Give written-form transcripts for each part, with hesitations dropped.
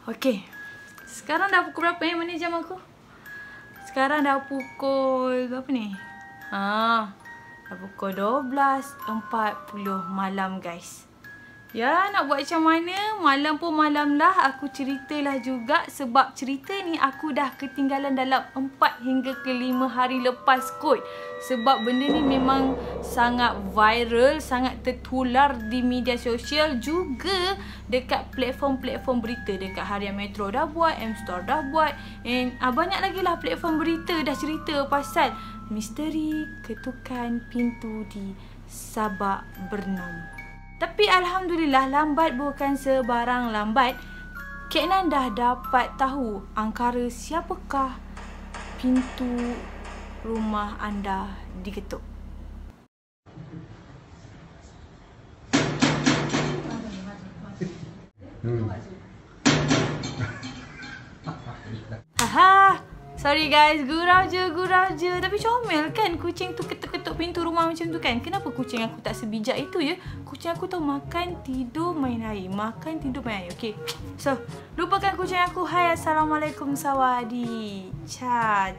Okay. Sekarang dah pukul berapa ya? Mana jam aku? Sekarang dah pukul berapa ni? Dah pukul 12.40 malam guys. Ya, nak buat macam mana? Malam pun malam lah. Aku ceritalah juga. Sebab cerita ni aku dah ketinggalan dalam 4 hingga ke 5 hari lepas kot. Sebab benda ni memang sangat viral, sangat tertular di media sosial. Juga dekat platform-platform berita. Dekat Harian Metro dah buat, M-Store dah buat. And banyak lagi lah platform berita dah cerita pasal misteri ketukan pintu di Sabak Bernam. Tapi Alhamdulillah, lambat bukan sebarang lambat. Kak Nan dah dapat tahu angkara siapakah pintu rumah anda diketuk. Haha, sorry guys, gurau je. Tapi comel kan kucing tu ketuk-ketuk pintu rumah macam tu kan. Kenapa kucing aku tak sebijak itu ya? Kucing aku tu makan, tidur, main air. Makan, tidur, main air. Okay, so lupakan kucing aku. Hai, Assalamualaikum, sawadi. Cha.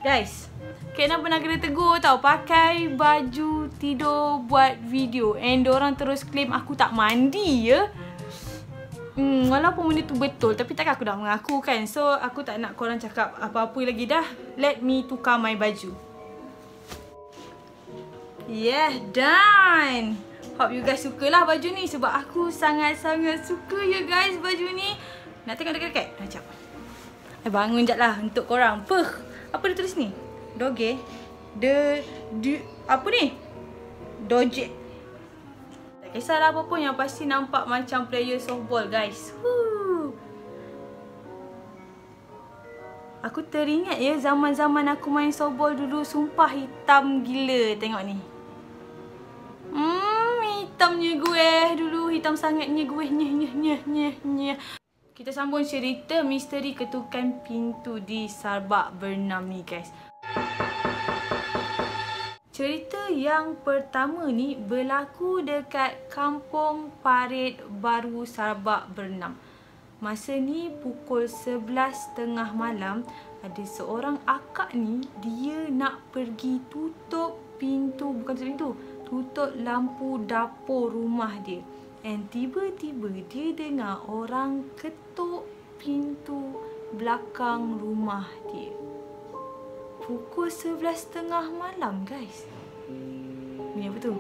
Guys, Kak Nan pernah kena tegur tau, pakai baju tidur buat video. And diorang terus claim aku tak mandi ya. Walaupun benda tu betul, tapi takkan aku dah mengaku kan. So aku tak nak korang cakap apa-apa lagi dah. Let me tukar my baju. Yeah, done. Hope you guys sukalah baju ni. Sebab aku sangat-sangat suka ya guys baju ni. Nak tengok dekat-dekat? Sekejap. Bangun sekejap lah untuk korang. Apa dia tulis ni? Doge. Apa ni? Doje. Tak kisahlah apa pun, yang pasti nampak macam player softball guys. Aku teringat ya zaman-zaman aku main softball dulu. Sumpah hitam gila. Tengok ni. Hitamnya gue dulu. Hitam sangatnya gue. Nyeh. Kita sambung cerita misteri ketukan pintu di Sabak Bernam ni guys. Cerita yang pertama ni berlaku dekat Kampung Parit Baru, Sabak Bernam. Masa ni pukul 11.30 malam, ada seorang akak ni, dia nak pergi tutup pintu, tutup lampu dapur rumah dia. And tiba-tiba dia dengar orang ketuk pintu belakang rumah dia. Pukul 11.30 malam guys. Bunyi apa tu?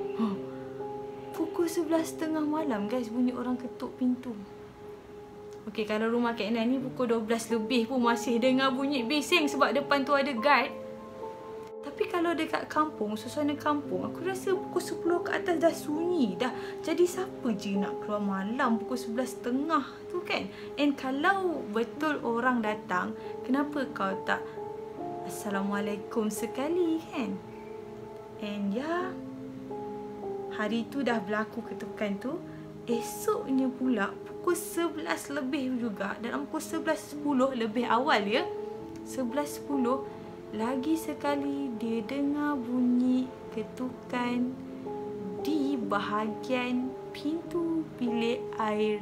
Pukul 11.30 malam guys, bunyi orang ketuk pintu. Okey, kalau rumah Kak Nan ni pukul 12 lebih pun masih dengar bunyi bising sebab depan tu ada guard. Tapi kalau dekat kampung, suasana kampung, aku rasa pukul 10 ke atas dah sunyi dah. Jadi siapa je nak keluar malam pukul 11.30 tu kan? And kalau betul orang datang, kenapa kau tak Assalamualaikum sekali kan? And ya, hari tu dah berlaku ketukan tu. Esoknya pula pukul 11 lebih juga, dalam pukul 11.10 lebih awal ya, 11.10 lagi sekali dia dengar bunyi ketukan di bahagian pintu bilik air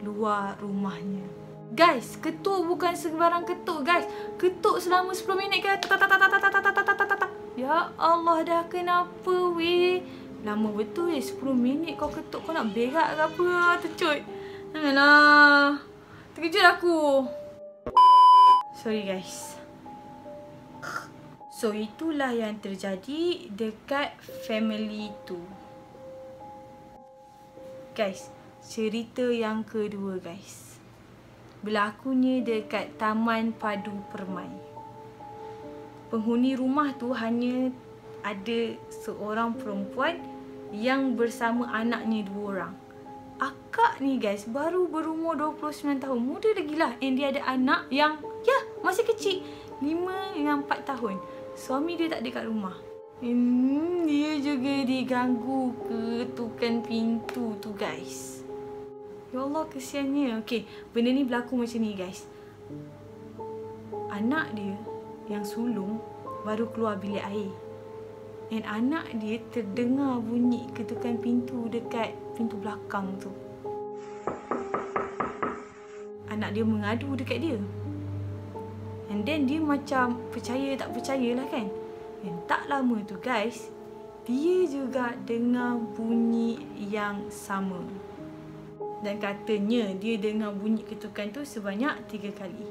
luar rumahnya. Guys, ketuk bukan sebarang ketuk guys. Ketuk selama 10 minit kan. Ya Allah, dah kenapa weh? Lama betul 10 minit kau ketuk. Kau nak berak ke apa? Tercut. Janganlah. Terkejut aku. Sorry guys. So itulah yang terjadi dekat family tu. Guys, cerita yang kedua guys, berlakunya dekat Taman Padu Permai. Penghuni rumah tu hanya ada seorang perempuan yang bersama anaknya 2 orang. Akak ni guys baru berumur 29 tahun. Muda lagi lah. And dia ada anak yang masih kecil, 5 dengan 4 tahun. Suami dia tak ada kat rumah. Dia juga diganggu ketukan pintu tu guys. Ya Allah, kesiannya. Okay, benda ni berlaku macam ni guys. Anak dia yang sulung baru keluar bilik air. And anak dia terdengar bunyi ketukan pintu dekat pintu belakang tu. anak dia mengadu dekat dia. And then dia macam percaya tak percayalah kan. Dan tak lama tu guys, dia juga dengar bunyi yang sama. Dan katanya dia dengar bunyi ketukan tu sebanyak 3 kali.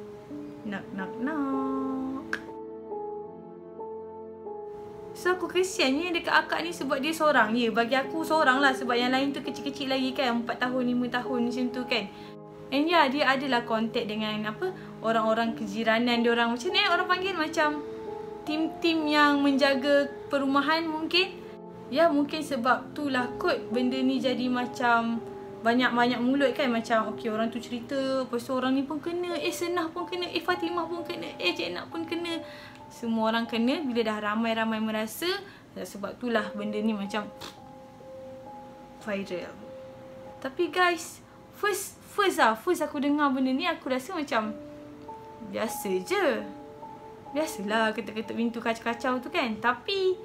Knock knock knock. So aku kesiannya dekat akak ni sebab dia seorang je. Bagi aku seorang lah sebab yang lain tu kecil-kecil lagi kan. 4 tahun, 5 tahun macam tu kan. And ya, dia adalah kontak dengan orang-orang kejiranan dia orang. Macam ni orang panggil macam tim-tim yang menjaga perumahan mungkin. Ya mungkin sebab tu lah kot benda ni jadi macam banyak-banyak mulut kan. Macam okey orang tu cerita, lepas tu orang ni pun kena, Senah pun kena, Fatimah pun kena, Jenab pun kena. Semua orang kena bila dah ramai-ramai merasa. Sebab tu lah benda ni macam viral. Tapi guys, First aku dengar benda ni, aku rasa macam biasa je. Biasalah ketuk-ketuk pintu kacau-kacau tu kan. Tapi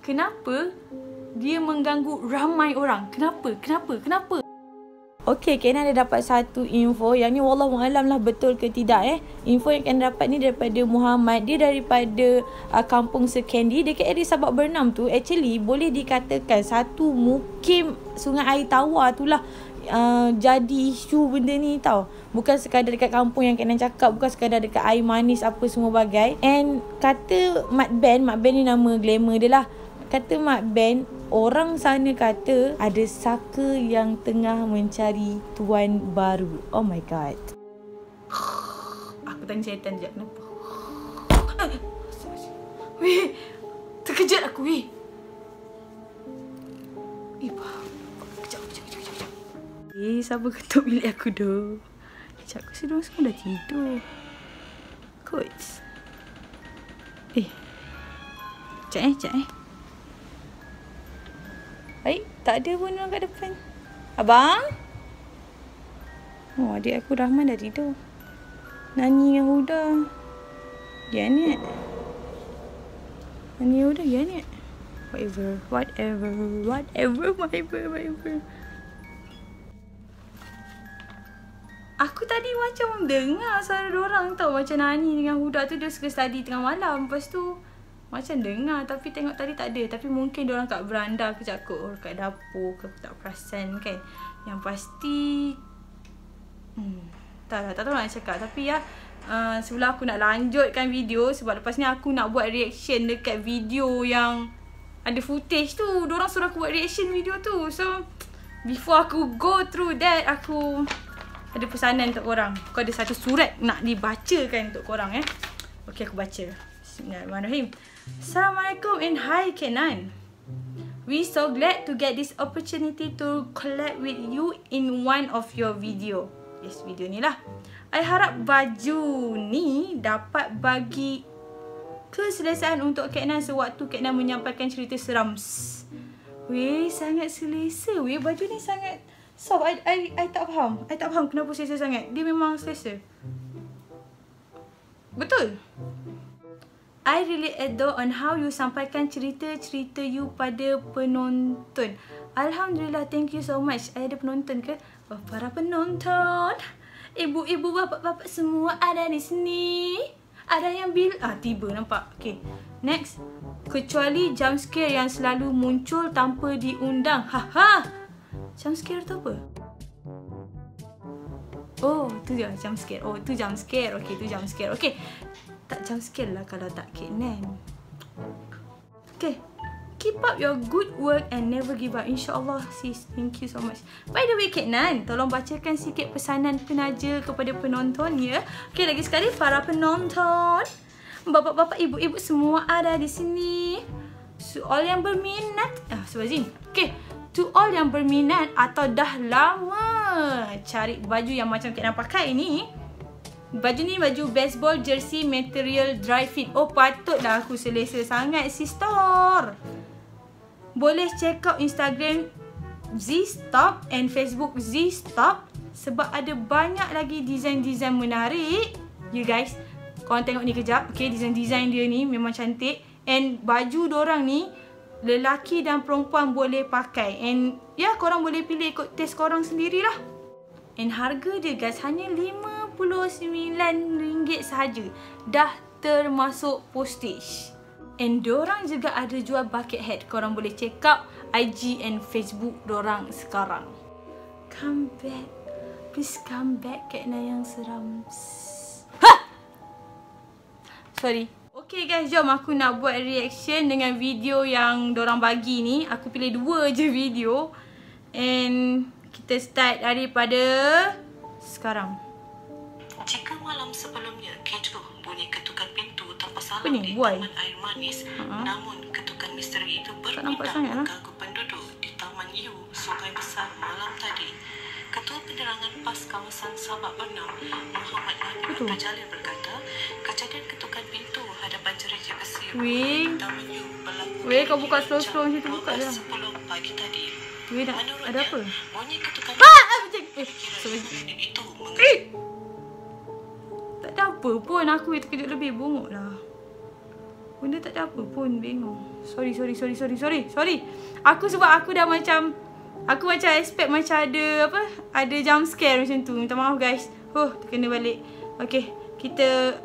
kenapa dia mengganggu ramai orang? Kenapa? Okey, Kena ada dapat satu info yang ni wallahualam lah betul ke tidak Info yang Kena dapat ni daripada Muhammad. Dia daripada kampung Sekendi dekat area Sabak Bernam tu. Actually boleh dikatakan satu mukim Sungai Air Tawar tu lah jadi isu benda ni tau. Bukan sekadar dekat kampung yang Kena cakap, bukan sekadar dekat air manis apa semua bagai. And kata Mat Ben ni nama glamour dia lah. Kata Mat Ben, orang sana kata ada saka yang tengah mencari tuan baru. Oh my god. Aku tanya syaitan sekejap, kenapa? Weh, terkejut aku weh. Kejap. Siapa ketuk bilik aku doh? Sekejap, aku rasa diorang semua dah tidur. Coach. Sekejap. Baik, tak ada pun orang kat depan. Abang? Oh, adik aku Rahman dah tidur. Nani dengan Huda. Ya ni. Nani Huda, ya ni. Whatever. Aku tadi macam dengar suara diorang tau. Macam Nani dengan Huda tu dia suka study tengah malam. Lepas tu macam dengar tapi tengok tadi tak ada. Tapi mungkin diorang kat beranda ke cakap kat dapur ke, aku tak perasan kan. Yang pasti tak tahu nak cakap. Tapi ya sebelum aku nak lanjutkan video, sebab lepas ni aku nak buat reaction dekat video yang ada footage tu. Diorang suruh aku buat reaction video tu. So before aku go through that, aku ada pesanan untuk korang. Aku ada satu surat nak dibacakan untuk korang Okay, aku baca. Bismillahirrahmanirrahim. Assalamualaikum and hi Kenan. We so glad to get this opportunity to collab with you in one of your video. Yes, video ni lah. I harap baju ni dapat bagi keselesaan untuk Kenan sewaktu Kenan menyampaikan cerita seram. Weh, sangat selesa. Weh, baju ni sangat soft. I tak faham. I tak faham kenapa selesa sangat. Dia memang selesa. Betul? I really adore on how you sampaikan cerita-cerita you pada penonton. Alhamdulillah, thank you so much. I ada penonton ke? Oh, para penonton, ibu-ibu, bapa-bapa semua ada di sini. Ada yang tiba nampak. Okay, next. Kecuali jump scare yang selalu muncul tanpa diundang. Haha. Jump scare tu apa? Oh, tu je jump scare. Oh, tu jump scare. Okay, tu jump scare. Okay. Tak jump scare lah kalau tak Kenan. Okay. Keep up your good work and never give up. InsyaAllah sis. Thank you so much. By the way Kenan, tolong bacakan sikit pesanan penaja kepada penonton ya. Okay, lagi sekali para penonton, bapa-bapa, ibu-ibu semua ada di sini. So all yang berminat, okay. To all yang berminat atau dah lama cari baju yang macam Kenan pakai ni. Baju ni baju baseball jersey material dry fit. Oh, patutlah aku selesa sangat sister. Boleh check out Instagram Z-Stop and Facebook Z-Stop sebab ada banyak lagi design-design menarik. You guys, korang tengok ni kejap. Okay, design-design dia ni memang cantik. And baju dorang ni lelaki dan perempuan boleh pakai. And ya, korang boleh pilih ikut taste korang sendirilah. And harga dia guys hanya RM50. RM99 sahaja. Dah termasuk postage. And dorang juga ada jual bucket hat. Korang boleh check out IG and Facebook dorang sekarang. Come back. Please come back, Kak Nai yang seram. Ha! Sorry. Okay guys, jom aku nak buat reaction dengan video yang dorang bagi ni. Aku pilih 2 je video. And kita start daripada sekarang. Jika malam sebelumnya kecoh bunyi ketukan pintu tanpa salah di Buai? Taman Air Manis, namun ketukan misteri itu nampak berpindah sangat lah. mengganggu penduduk di Taman Yu, Sungai Besar malam tadi. Ketua Penerangan PAS kawasan Sabak Bernam, Muhammad Nabi Abdul Jalil berkata, kejadian ketukan pintu hadapan jereji besi Weh. di Taman Yu berlaku Weh, kau di buka jam slow-slow macam tu, buka dah. 12.10 pagi tadi. Weh, ada Menurutnya, apa? bunyi ketukan Sorry. itu Tak ada apa pun. Aku yang terkejut lebih. Bongok lah. Benda tak ada apa pun. Bengong. Sorry. Aku sebab aku dah macam, aku macam expect macam ada apa, ada jump scare macam tu. Minta maaf guys. Terkena balik. Okay, kita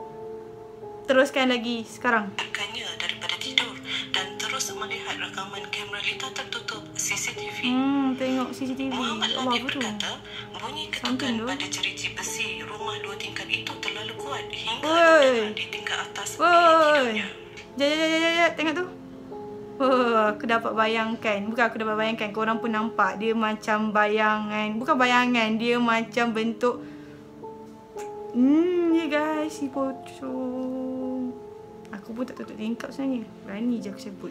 teruskan lagi sekarang. Tekannya daripada tidur dan terus melihat rakaman kamera litar tertutup CCTV. Tengok CCTV. Muhammad Allah, Latif apa tu? berkata, bunyi ketukan pada jereji besi rumah 2 tingkat itu terlalu kuat hingga Woi. di tingkat atas Woi. bilik tidurnya. Jap. Tengok tu. Aku dapat bayangkan. Bukan aku dapat bayangkan. Korang pun nampak. Dia macam bayangan. Bukan bayangan. Dia macam bentuk. Ya guys. Si pocong. Aku pun tak tutup tingkap sebenarnya. Berani je aku sebut.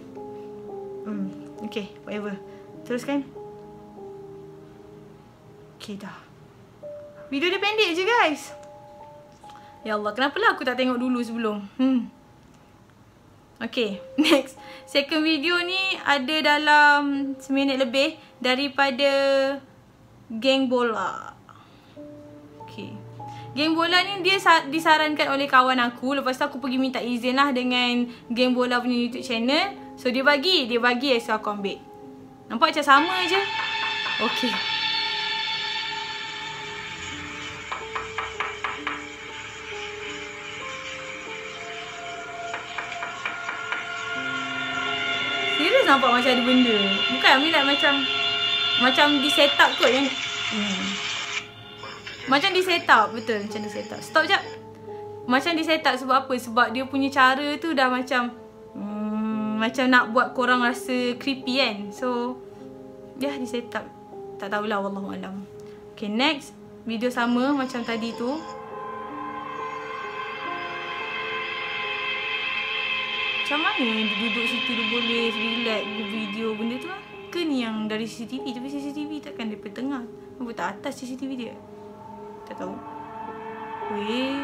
Okay. Whatever. Teruskan. Okay dah. Video dia pendek je guys. Ya Allah. Kenapalah aku tak tengok dulu sebelum. Okay, next. Second video ni ada dalam 1 minit lebih daripada geng bola. Okay. Geng bola ni dia disarankan oleh kawan aku. Lepas tu aku pergi minta izin lah dengan geng bola punya YouTube channel. So dia bagi. So aku ambil. Nampak macam sama je. Okay. Serius nampak macam ada benda. Bukan Amilat macam di set up kot yang macam di set up. Betul, macam di set up. Stop jap. Macam di set up sebab apa? Sebab dia punya cara tu dah macam macam nak buat korang rasa creepy kan. So di set up. Tak tahulah, wallahualam. Okay, next. Video sama macam tadi tu. Macam mana dia duduk situ dia boleh relax video benda tu lah? Ke ni yang dari CCTV? Tapi CCTV takkan dia tengah. Apa tak atas CCTV dia? Tak tahu. Weh.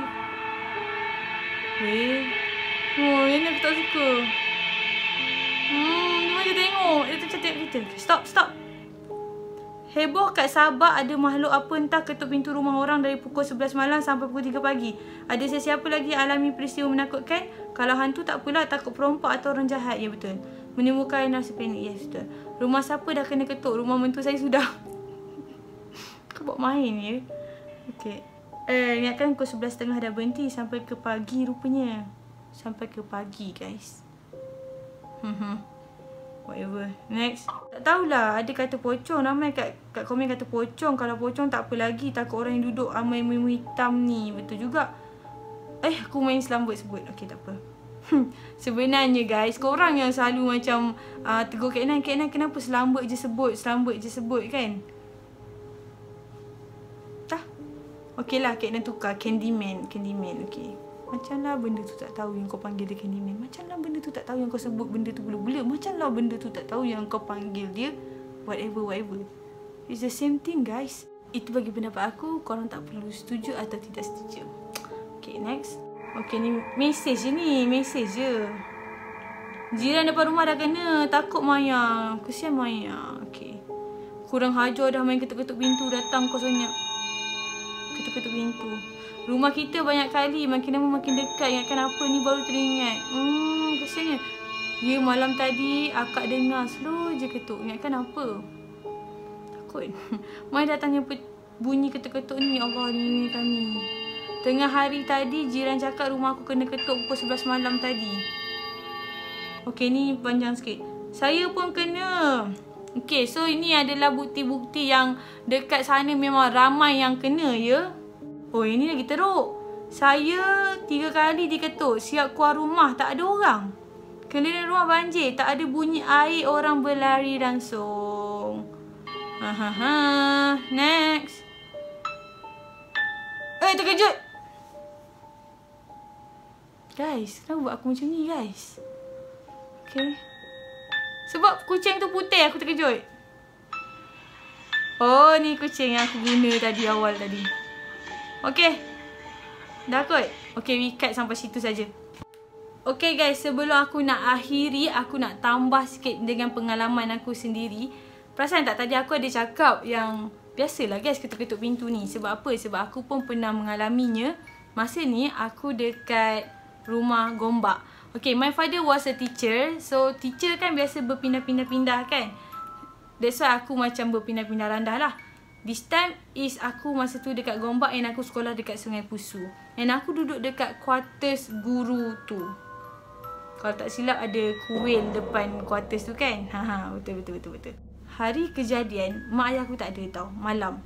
Yang ni aku tak suka. Dia macam tengok. Dia macam tengok kita. Stop. Heboh kat Sabah ada makhluk apa entah ketuk pintu rumah orang dari pukul 11 malam sampai pukul 3 pagi. Ada sesiapa lagi alami peristiwa menakutkan? Kalau hantu tak apalah, takut perompak atau orang jahat. Ya betul. Menimbulkan rasa panik. Yes betul. Rumah siapa dah kena ketuk? Rumah mentua saya sudah. Kau buat main ya. Okay. Ingatkan pukul 11.30 dah berhenti sampai ke pagi rupanya. Sampai ke pagi guys. Whatever. Next. Tak tahulah. Ada kata pocong. Ramai kat komen kata pocong. Kalau pocong tak apa lagi. Takut orang yang duduk amai ilmu hitam ni. Betul juga. Aku main selambut sebut. Okay, tak apa. Sebenarnya guys, korang yang selalu macam tegur Kak Nan, kenapa selambut je sebut kan? Dah. Okay lah, Kak Nan tukar Candyman. Okay. Macam lah benda tu tak tahu yang kau panggil dia Candyman. Macam lah benda tu tak tahu yang kau sebut benda tu bula-bula. Macam lah benda tu tak tahu yang kau panggil dia whatever. It's the same thing guys. Itu bagi pendapat aku. Korang tak perlu setuju atau tidak setuju. Okay, next. Okay, ni mesej je. Jiran depan rumah dah kena. Takut Maya. Kesian Maya. Okay. Kurang hajar dah main ketuk-ketuk pintu. Datang kau senyap. Ketuk-ketuk pintu. Rumah kita banyak kali. Makin lama makin dekat. Ingatkan apa ni baru teringat. Kesiannya. Ya, malam tadi akak dengar slow je ketuk. Ingatkan apa? Takut. Mai datangnya bunyi ketuk-ketuk ni. Allah, ni kami. Tengah hari tadi jiran cakap rumah aku kena ketuk pukul 11 malam tadi. Okey, ni panjang sikit. Saya pun kena. Okey, so ini adalah bukti-bukti yang dekat sana memang ramai yang kena ya. Oh, ini lagi teruk. Saya 3 kali diketuk. Siap keluar rumah, tak ada orang. Keliling rumah banjir, tak ada bunyi air, orang berlari langsung. Next. Terkejut. Guys, kenapa buat aku macam ni guys? Okay. Sebab kucing tu putih, aku terkejut. Oh, ni kucing yang aku guna tadi, awal tadi. Okay. Dah kot? Okay, we cut sampai situ saja. Okay guys, sebelum aku nak akhiri, aku nak tambah sikit dengan pengalaman aku sendiri. Perasan tak tadi aku ada cakap yang biasalah guys ketuk-ketuk pintu ni. Sebab apa? Sebab aku pun pernah mengalaminya. Masa ni aku dekat rumah Gombak. Okay, my father was a teacher. So, teacher kan biasa berpindah-pindah-pindah kan. That's why aku macam berpindah-pindah randah lah. This time is aku masa tu dekat Gombak and aku sekolah dekat Sungai Pusu. And aku duduk dekat quarters guru tu. Kalau tak silap ada kuil depan quarters tu kan. Betul. Hari kejadian, mak ayah aku tak ada tau, malam.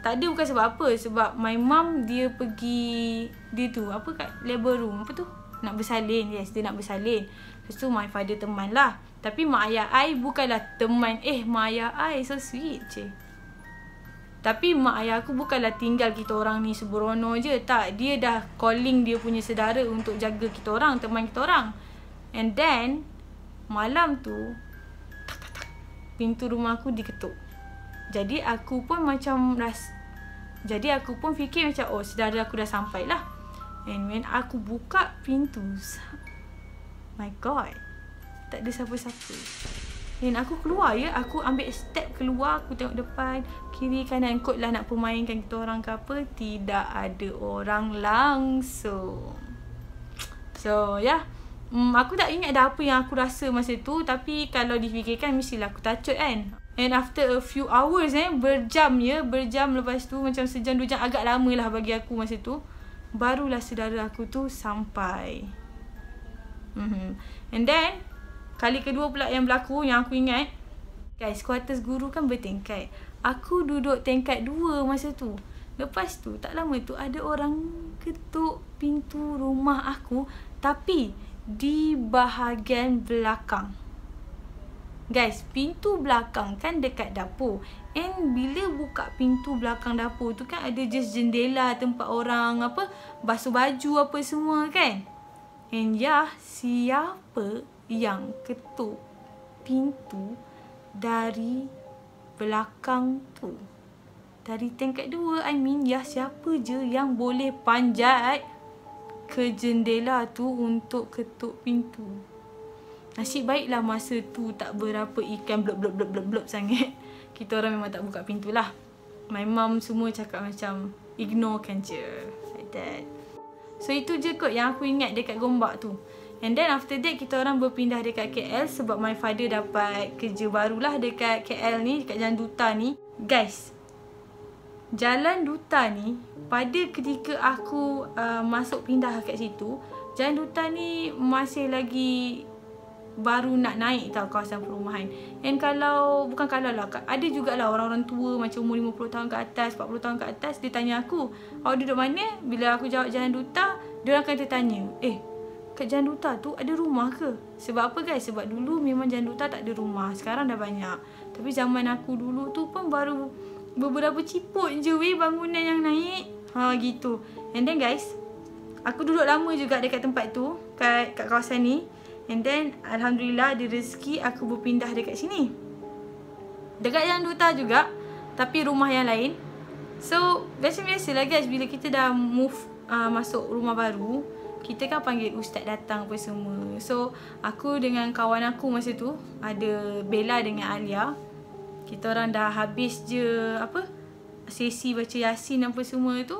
Tak ada bukan sebab apa. Sebab my mum dia pergi, dia tu, apa kat labor room, apa tu? Nak bersalin, yes dia nak bersalin. Lepas tu my father teman lah. Tapi mak ayah I bukanlah teman. Mak ayah I so sweet je. Tapi mak ayah aku bukanlah tinggal kita orang ni sembrono je. Tak, dia dah calling dia punya saudara untuk jaga kita orang, teman kita orang. And then, malam tu, pintu rumah aku diketuk. Jadi aku pun macam Jadi aku pun fikir macam, oh saudara aku dah sampai lah. And when aku buka pintu, my god, tak ada siapa-siapa. Dan aku keluar ya, aku ambil step keluar, aku tengok depan, kiri kanan, kot lah nak permainkan kita orang ke apa. Tidak ada orang langsung. So yeah, aku tak ingat dah apa yang aku rasa masa tu. Tapi kalau difikirkan mestilah aku tacut kan. And after a few hours berjam lepas tu, macam sejam 2 jam, agak lama lah bagi aku masa tu. Barulah saudara aku tu sampai. And then kali kedua pula yang berlaku, yang aku ingat, guys, quarters guru kan bertingkat. Aku duduk tingkat 2 masa tu. Lepas tu tak lama tu ada orang ketuk pintu rumah aku, tapi di bahagian belakang. Guys, pintu belakang kan dekat dapur. And bila buka pintu belakang dapur tu kan ada just jendela tempat orang apa basuh baju apa semua kan. And siapa yang ketuk pintu dari belakang tu? Dari tingkat 2, siapa je yang boleh panjat ke jendela tu untuk ketuk pintu? Nasib baiklah masa tu tak berapa ikan blop sangat. Kita orang memang tak buka pintu lah. My mum semua cakap macam ignorekan je, like that. So itu je kot yang aku ingat dekat Gombak tu. And then after that kita orang berpindah dekat KL sebab my father dapat kerja barulah dekat KL ni, dekat Jalan Duta ni. Guys, Jalan Duta ni pada ketika aku masuk pindah kat situ, Jalan Duta ni masih lagi baru nak naik tau kawasan perumahan. And bukan kalau lah, ada jugalah orang-orang tua macam umur 50 tahun ke atas, 40 tahun ke atas, dia tanya aku, awak duduk mana? Bila aku jawab Jalan Duta, dia orang akan tertanya, kat Jalan Duta tu ada rumah ke? Sebab apa guys? Sebab dulu memang Jalan Duta tak ada rumah. Sekarang dah banyak. Tapi zaman aku dulu tu pun baru beberapa ciput je bangunan yang naik. Gitu. And then guys, aku duduk lama juga dekat tempat tu, kat kawasan ni. And then alhamdulillah ada rezeki aku berpindah dekat sini. Dekat Jalan Duta juga, tapi rumah yang lain. So biasa-biasalah guys, bila kita dah move masuk rumah baru, kita kan panggil ustaz datang apa semua. So aku dengan kawan aku masa tu, ada Bella dengan Alia, kita orang dah habis je sesi baca Yasin apa semua tu.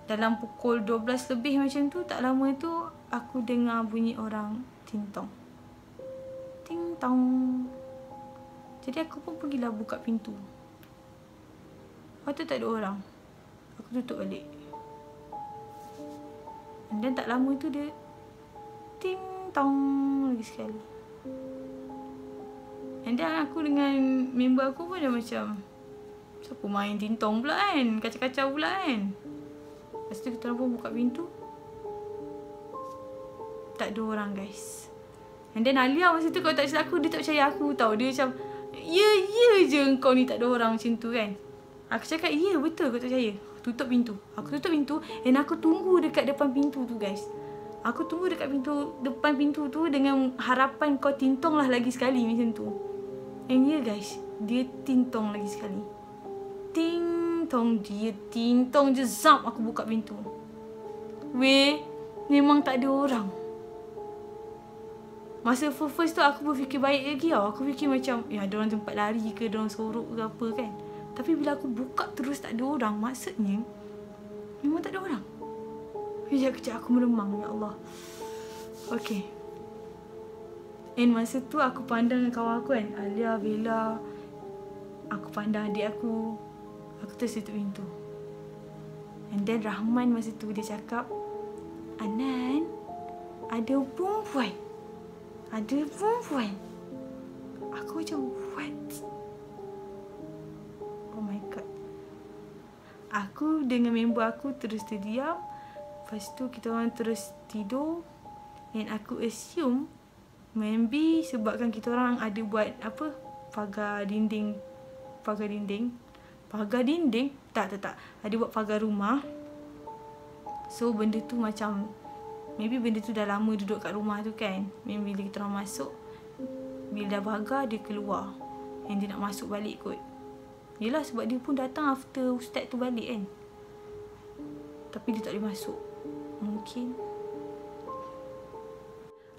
Dalam pukul 12 lebih macam tu, tak lama tu aku dengar bunyi orang ting-tong. Ting-tong. Jadi aku pun pergilah buka pintu. Lepas tu tak ada orang. Aku tutup balik. Dan tak lama tu dia ting tong lagi sekali. And then aku dengan member aku pun dah macam, siapa main tintong pula kan, kacau-kacau pula kan. Lepas tu kita orang pun buka pintu, tak ada orang guys. And then Alia masa tu, kalau tak silap aku, dia tak percaya aku tau. Dia macam, ya je kau ni tak ada orang macam tu kan. Aku cakap, ya betul kau tak percaya. Tutup pintu. Aku tutup pintu and aku tunggu dekat depan pintu tu guys. Aku tunggu dekat depan pintu tu dengan harapan kau tintong lah lagi sekali macam tu. And ya guys, dia tintong lagi sekali. Ting tong, dia tintong je, zap, aku buka pintu. Weh, memang tak ada orang. Masa first tu aku berfikir baik lagi tau. Aku fikir macam, ya diorang tempat lari ke, diorang sorok ke apa kan. Tapi bila aku buka terus tak ada orang, maksudnya memang tak ada orang. Kejap aku meremang, ya Allah. Okay. And masa tu aku pandang kawan aku kan, Alia, Bella. Aku pandang adik aku. Aku terus tutup pintu. And then Rahman masa tu dia cakap, Anan, ada perempuan. Ada perempuan. Aku macam, what? Oh my god. Aku dengan member aku terus terdiam. Lepas tu kita orang terus tidur. And aku assume maybe sebabkan kita orang ada buat apa, pagar dinding. Tak. Ada buat pagar rumah. So benda tu macam, maybe benda tu dah lama duduk kat rumah tu kan. Maybe bila kita orang masuk, bila dah pagar dia keluar. And dia nak masuk balik kot. Yelah sebab dia pun datang after ustaz tu balik kan. Tapi dia tak boleh masuk. Mungkin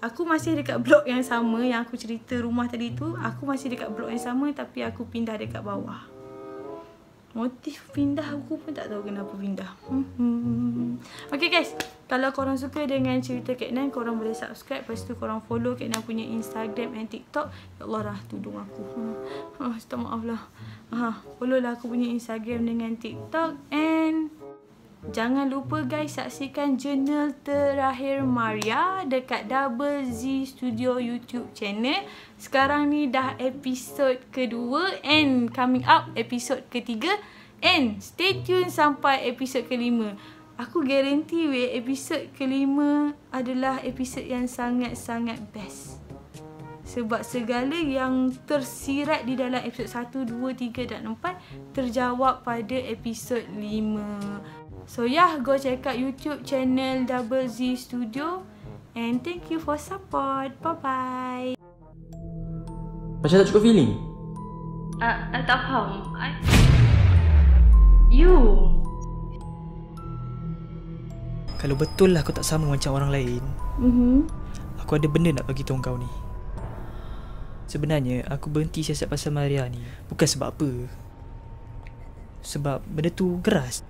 aku masih dekat blok yang sama yang aku cerita rumah tadi tu. Aku masih dekat blok yang sama tapi aku pindah dekat bawah. Motif pindah aku pun tak tahu kenapa pindah. Okay guys, kalau korang suka dengan cerita Kak Nan, korang boleh subscribe. Lepas tu korang follow Kak Nan punya Instagram dan TikTok. Ya Allah dah tudung aku. Minta maaf lah. Follow lah aku punya Instagram dengan TikTok. And jangan lupa guys, saksikan jurnal terakhir Maria dekat Double Z Studio YouTube channel. Sekarang ni dah episod kedua and coming up episod ketiga. And stay tune sampai episod kelima. Aku guarantee episod kelima adalah episod yang sangat-sangat best. Sebab segala yang tersirat di dalam episod 1, 2, 3 dan 4 terjawab pada episod 5. So yeah, go check out YouTube channel Double Z Studio. And thank you for support. Bye-bye. Macam tak cukup feeling? Tak faham. You. Kalau betul lah kau tak sama macam orang lain, aku ada benda nak bagi tahu kau ni. Sebenarnya aku berhenti siasat pasal Maria ni bukan sebab apa. Sebab benda tu keras.